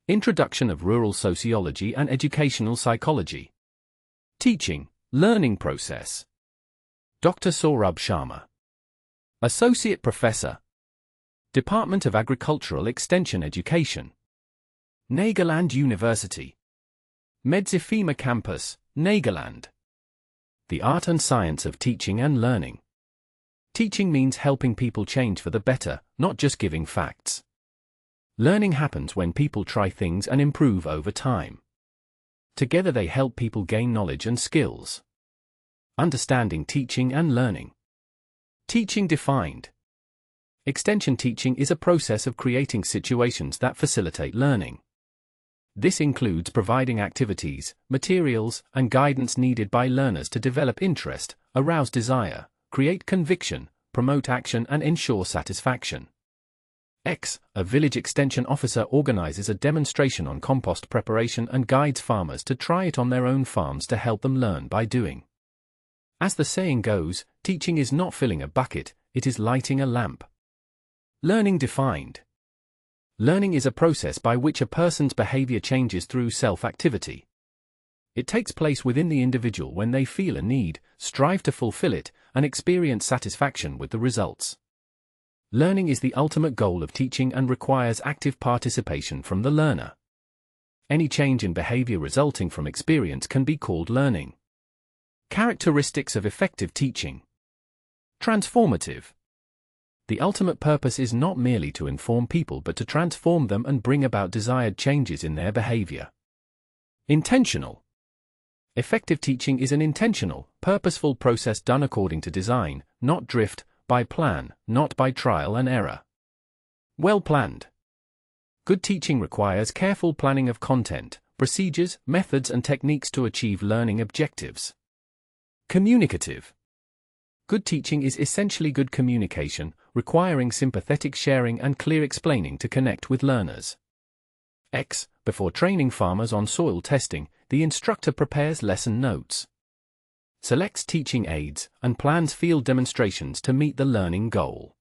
Introduction of Rural Sociology and Educational Psychology. Teaching, Learning Process. Dr. Saurabh Sharma. Associate Professor. Department of Agricultural Extension Education. Nagaland University. Medzifema Campus, Nagaland. The Art and Science of Teaching and Learning. Teaching means helping people change for the better, not just giving facts. Learning happens when people try things and improve over time. Together they help people gain knowledge and skills. Understanding teaching and learning. Teaching defined. Extension teaching is a process of creating situations that facilitate learning. This includes providing activities, materials, and guidance needed by learners to develop interest, arouse desire, create conviction, promote action, and ensure satisfaction. A village extension officer organizes a demonstration on compost preparation and guides farmers to try it on their own farms to help them learn by doing. As the saying goes, teaching is not filling a bucket, it is lighting a lamp. Learning defined. Learning is a process by which a person's behavior changes through self-activity. It takes place within the individual when they feel a need, strive to fulfill it, and experience satisfaction with the results. Learning is the ultimate goal of teaching and requires active participation from the learner. Any change in behavior resulting from experience can be called learning. Characteristics of effective teaching. Transformative. The ultimate purpose is not merely to inform people but to transform them and bring about desired changes in their behavior. Intentional. Effective teaching is an intentional, purposeful process done according to design, not drift, by plan, not by trial and error. Well planned. Good teaching requires careful planning of content, procedures, methods, and techniques to achieve learning objectives. Communicative. Good teaching is essentially good communication, requiring sympathetic sharing and clear explaining to connect with learners. Before training farmers on soil testing, the instructor prepares lesson notes, selects teaching aids, and plans field demonstrations to meet the learning goal.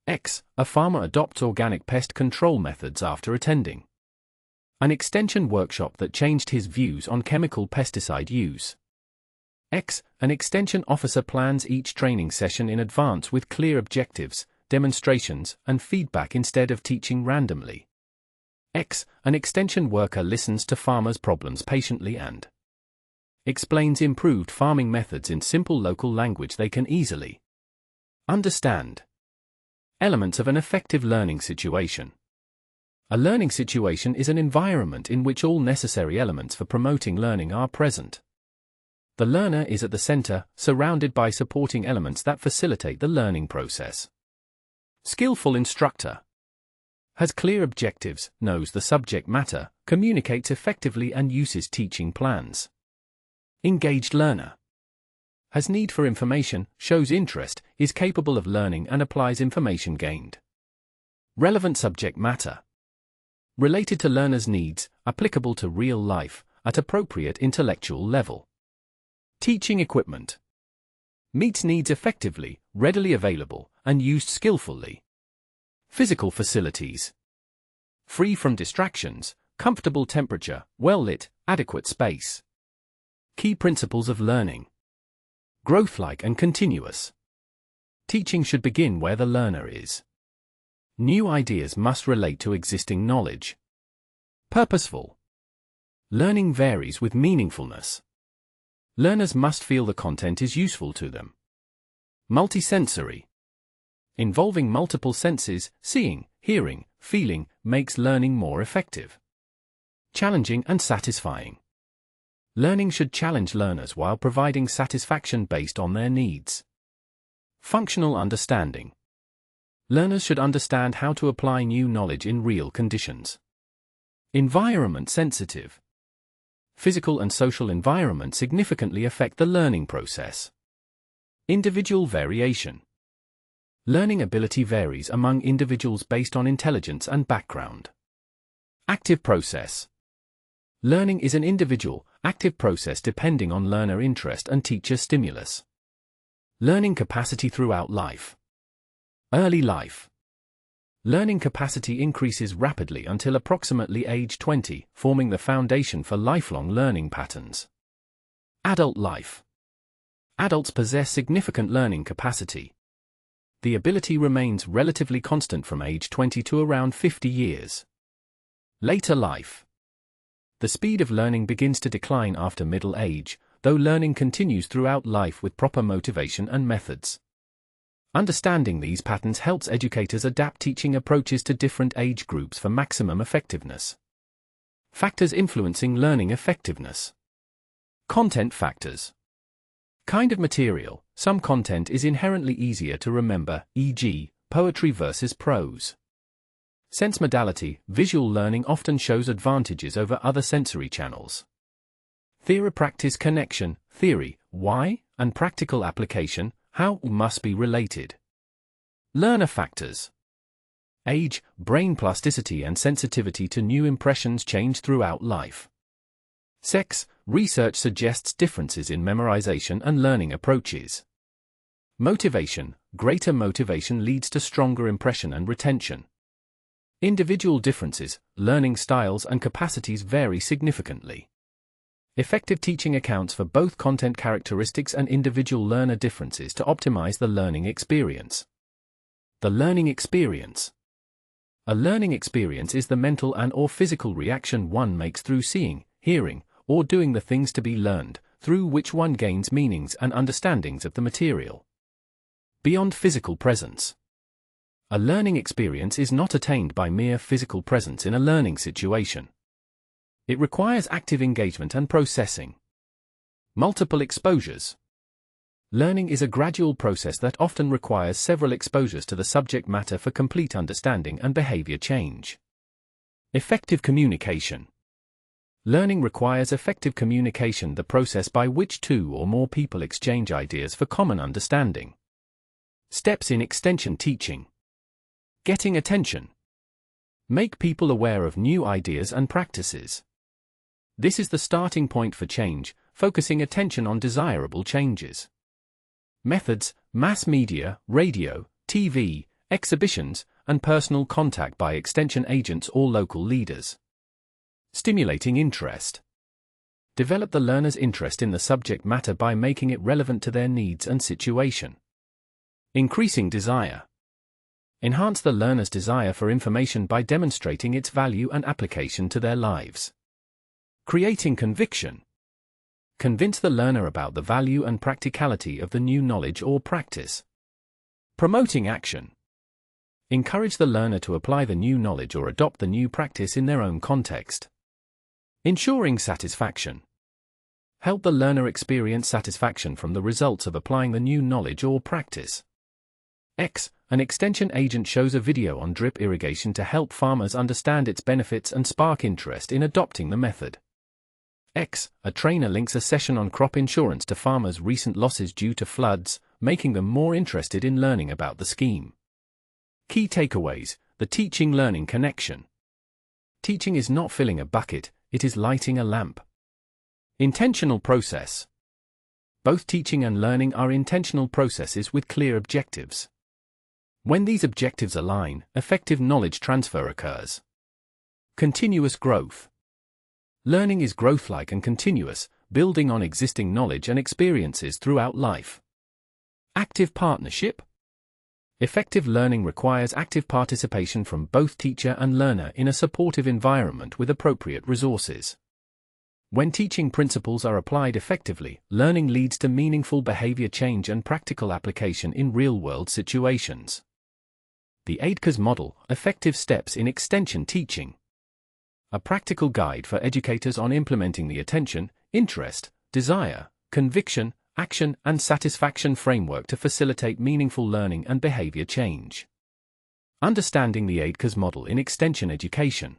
A farmer adopts organic pest control methods after attending an extension workshop that changed his views on chemical pesticide use. An extension officer plans each training session in advance with clear objectives, demonstrations, and feedback instead of teaching randomly. An extension worker listens to farmers' problems patiently and explains improved farming methods in simple local language they can easily understand. Elements of an effective learning situation. A learning situation is an environment in which all necessary elements for promoting learning are present. The learner is at the center, surrounded by supporting elements that facilitate the learning process. Skillful instructor. Has clear objectives, knows the subject matter, communicates effectively and uses teaching plans. Engaged learner. Has need for information, shows interest, is capable of learning and applies information gained. Relevant subject matter. Related to learner's needs, applicable to real life, at appropriate intellectual level. Teaching equipment. Meets needs effectively, readily available, and used skillfully. Physical facilities. Free from distractions, comfortable temperature, well-lit, adequate space. Key principles of learning. Growth-like and continuous. Teaching should begin where the learner is. New ideas must relate to existing knowledge. Purposeful. Learning varies with meaningfulness. Learners must feel the content is useful to them. Multisensory. Involving multiple senses, seeing, hearing, feeling, makes learning more effective. Challenging and satisfying. Learning should challenge learners while providing satisfaction based on their needs. Functional understanding. Learners should understand how to apply new knowledge in real conditions. Environment sensitive. Physical and social environment significantly affect the learning process. Individual variation. Learning ability varies among individuals based on intelligence and background. Active process. Learning is an individual, active process depending on learner interest and teacher stimulus. Learning capacity throughout life. Early life. Learning capacity increases rapidly until approximately age 20, forming the foundation for lifelong learning patterns. Adult life. Adults possess significant learning capacity. The ability remains relatively constant from age 20 to around 50 years. Later life. The speed of learning begins to decline after middle age, though learning continues throughout life with proper motivation and methods. Understanding these patterns helps educators adapt teaching approaches to different age groups for maximum effectiveness. Factors influencing learning effectiveness. Content factors. Kind of material. Some content is inherently easier to remember, e.g., poetry versus prose. Sense modality. Visual learning often shows advantages over other sensory channels. Theory-practice connection. Theory, why, and practical application, how, must be related. Learner factors. Age, brain plasticity and sensitivity to new impressions change throughout life. Sex. Research suggests differences in memorization and learning approaches. Motivation. Greater motivation leads to stronger impression and retention. Individual differences. Learning styles and capacities vary significantly. Effective teaching accounts for both content characteristics and individual learner differences to optimize the learning experience. The learning experience. A learning experience is the mental and/or physical reaction one makes through seeing, hearing, or doing the things to be learned, through which one gains meanings and understandings of the material. Beyond physical presence. A learning experience is not attained by mere physical presence in a learning situation. It requires active engagement and processing. Multiple exposures. Learning is a gradual process that often requires several exposures to the subject matter for complete understanding and behavior change. Effective communication. Learning requires effective communication, the process by which two or more people exchange ideas for common understanding. Steps in extension teaching. Getting attention. Make people aware of new ideas and practices. This is the starting point for change, focusing attention on desirable changes. Methods: mass media, radio, TV, exhibitions, and personal contact by extension agents or local leaders. Stimulating interest. Develop the learner's interest in the subject matter by making it relevant to their needs and situation. Increasing desire. Enhance the learner's desire for information by demonstrating its value and application to their lives. Creating conviction. Convince the learner about the value and practicality of the new knowledge or practice. Promoting action. Encourage the learner to apply the new knowledge or adopt the new practice in their own context. Ensuring satisfaction. Help the learner experience satisfaction from the results of applying the new knowledge or practice. An extension agent shows a video on drip irrigation to help farmers understand its benefits and spark interest in adopting the method. A trainer links a session on crop insurance to farmers' recent losses due to floods, making them more interested in learning about the scheme. Key takeaways: the teaching-learning connection. Teaching is not filling a bucket, it is lighting a lamp. Intentional process. Both teaching and learning are intentional processes with clear objectives. When these objectives align, effective knowledge transfer occurs. Continuous growth. Learning is growth-like and continuous, building on existing knowledge and experiences throughout life. Active partnership. Effective learning requires active participation from both teacher and learner in a supportive environment with appropriate resources. When teaching principles are applied effectively, learning leads to meaningful behavior change and practical application in real-world situations. The AIDCAS model: Effective Steps in Extension Teaching. A practical guide for educators on implementing the attention, interest, desire, conviction, action, and satisfaction framework to facilitate meaningful learning and behavior change. Understanding the AIDCAS model in extension education.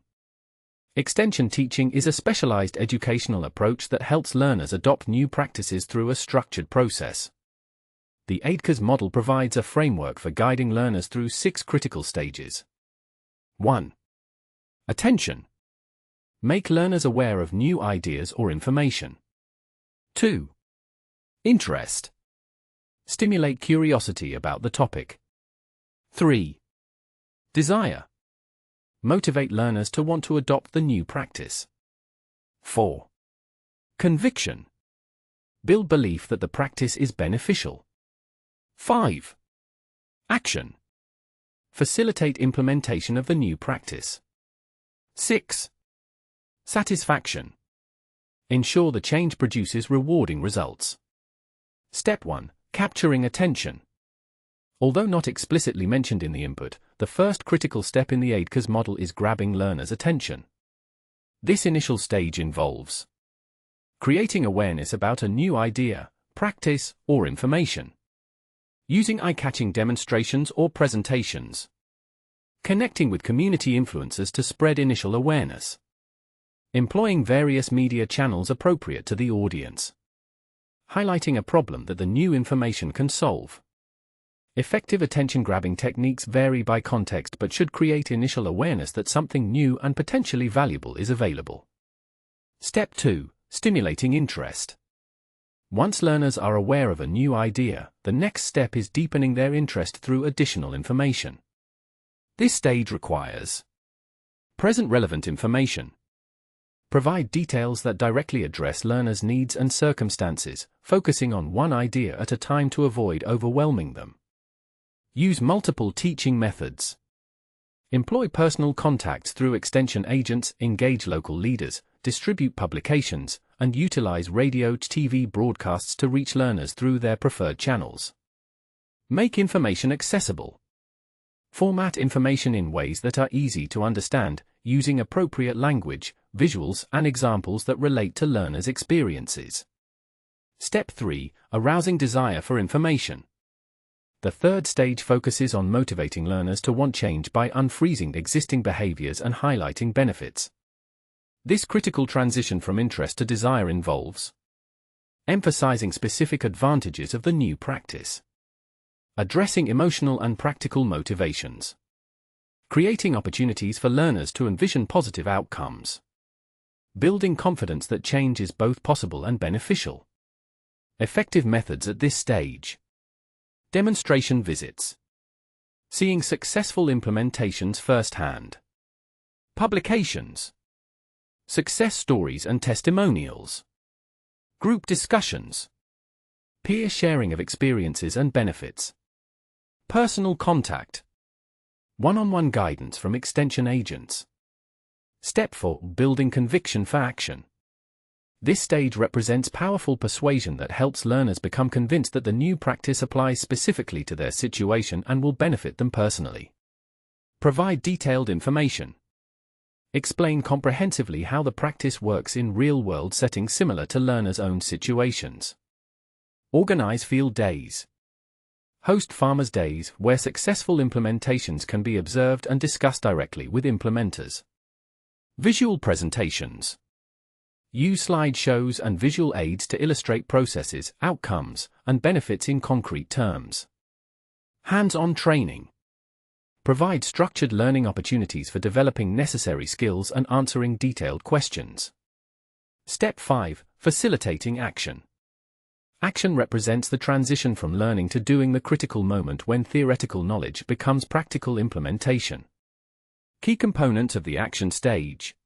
Extension teaching is a specialized educational approach that helps learners adopt new practices through a structured process. The AIDCAS model provides a framework for guiding learners through 6 critical stages. 1. Attention. Make learners aware of new ideas or information. 2. Interest. Stimulate curiosity about the topic. 3. Desire. Motivate learners to want to adopt the new practice. 4. Conviction. Build belief that the practice is beneficial. 5. Action. Facilitate implementation of the new practice. 6. Satisfaction. Ensure the change produces rewarding results. Step 1. Capturing attention. Although not explicitly mentioned in the input, the first critical step in the AIDCAS model is grabbing learners' attention. This initial stage involves creating awareness about a new idea, practice, or information. Using eye-catching demonstrations or presentations. Connecting with community influencers to spread initial awareness. Employing various media channels appropriate to the audience. Highlighting a problem that the new information can solve. Effective attention-grabbing techniques vary by context but should create initial awareness that something new and potentially valuable is available. Step 2. Stimulating interest. Once learners are aware of a new idea, the next step is deepening their interest through additional information. This stage requires present relevant information. Provide details that directly address learners' needs and circumstances, focusing on one idea at a time to avoid overwhelming them. Use multiple teaching methods. Employ personal contacts through extension agents, engage local leaders, distribute publications, and utilize radio/TV broadcasts to reach learners through their preferred channels. Make information accessible. Format information in ways that are easy to understand, using appropriate language, visuals, and examples that relate to learners' experiences. Step 3. Arousing desire for information. The third stage focuses on motivating learners to want change by unfreezing existing behaviors and highlighting benefits. This critical transition from interest to desire involves emphasizing specific advantages of the new practice, addressing emotional and practical motivations, creating opportunities for learners to envision positive outcomes, building confidence that change is both possible and beneficial. Effective methods at this stage. Demonstration visits. Seeing successful implementations firsthand. Publications. Success stories and testimonials. Group discussions. Peer sharing of experiences and benefits. Personal contact. One-on-one guidance from extension agents. Step 4. Building conviction for action. This stage represents powerful persuasion that helps learners become convinced that the new practice applies specifically to their situation and will benefit them personally. Provide detailed information. Explain comprehensively how the practice works in real-world settings similar to learners' own situations. Organize field days. Host farmers' days where successful implementations can be observed and discussed directly with implementers. Visual presentations. Use slideshows and visual aids to illustrate processes, outcomes, and benefits in concrete terms. Hands-on training. Provide structured learning opportunities for developing necessary skills and answering detailed questions. Step 5. Facilitating action. Action represents the transition from learning to doing, the critical moment when theoretical knowledge becomes practical implementation. Key components of the action stage.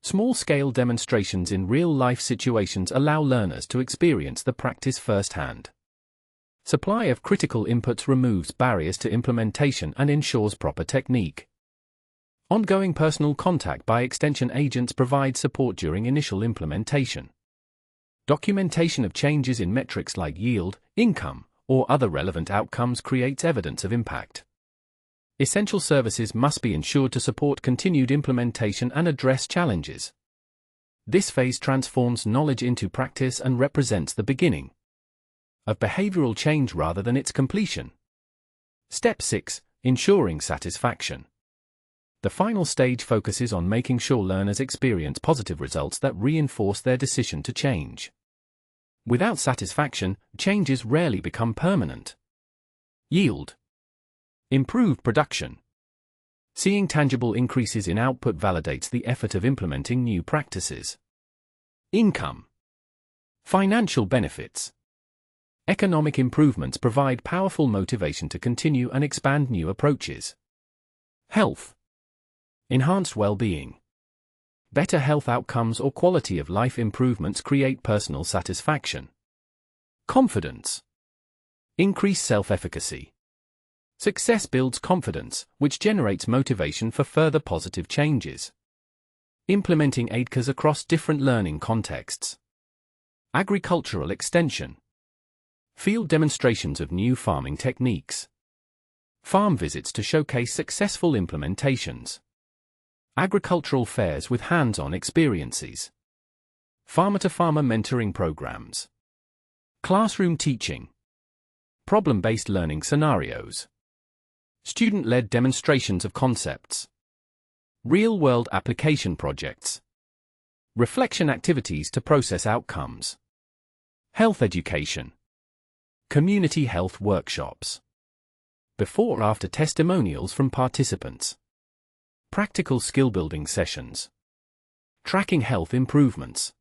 Small-scale demonstrations in real-life situations allow learners to experience the practice firsthand. Supply of critical inputs removes barriers to implementation and ensures proper technique. Ongoing personal contact by extension agents provides support during initial implementation. Documentation of changes in metrics like yield, income, or other relevant outcomes creates evidence of impact. Essential services must be ensured to support continued implementation and address challenges. This phase transforms knowledge into practice and represents the beginning of behavioral change rather than its completion. Step 6. Ensuring satisfaction. The final stage focuses on making sure learners experience positive results that reinforce their decision to change. Without satisfaction, changes rarely become permanent. Yield. Improved production. Seeing tangible increases in output validates the effort of implementing new practices. Income. Financial benefits. Economic improvements provide powerful motivation to continue and expand new approaches. Health. Enhanced well-being. Better health outcomes or quality of life improvements create personal satisfaction. Confidence. Increase self-efficacy. Success builds confidence, which generates motivation for further positive changes. Implementing AIDCAs across different learning contexts. Agricultural extension. Field demonstrations of new farming techniques. Farm visits to showcase successful implementations. Agricultural fairs with hands-on experiences. Farmer-to-farmer mentoring programs. Classroom teaching. Problem-based learning scenarios. Student-led demonstrations of concepts. Real-world application projects. Reflection activities to process outcomes. Health education. Community health workshops. Before-after testimonials from participants. Practical skill-building sessions. Tracking health improvements.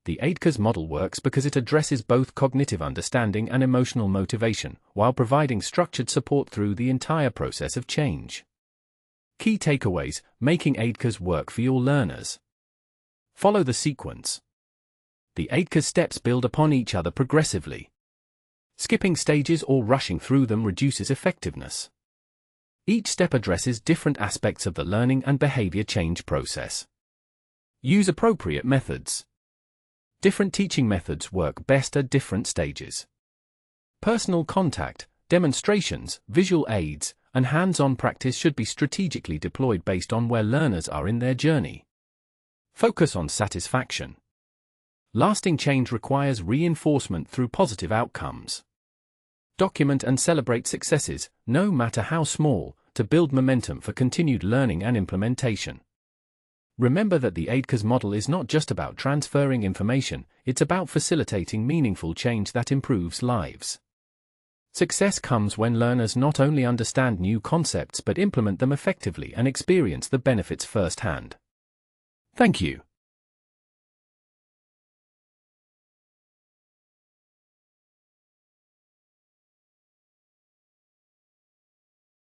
The AIDCAs model works because it addresses both cognitive understanding and emotional motivation, while providing structured support through the entire process of change. Key takeaways: making AIDCAs work for your learners. Follow the sequence. The AIDCAs steps build upon each other progressively. Skipping stages or rushing through them reduces effectiveness. Each step addresses different aspects of the learning and behavior change process. Use appropriate methods. Different teaching methods work best at different stages. Personal contact, demonstrations, visual aids, and hands-on practice should be strategically deployed based on where learners are in their journey. Focus on satisfaction. Lasting change requires reinforcement through positive outcomes. Document and celebrate successes, no matter how small, to build momentum for continued learning and implementation. Remember that the AIDCAs model is not just about transferring information, it's about facilitating meaningful change that improves lives. Success comes when learners not only understand new concepts but implement them effectively and experience the benefits firsthand. Thank you.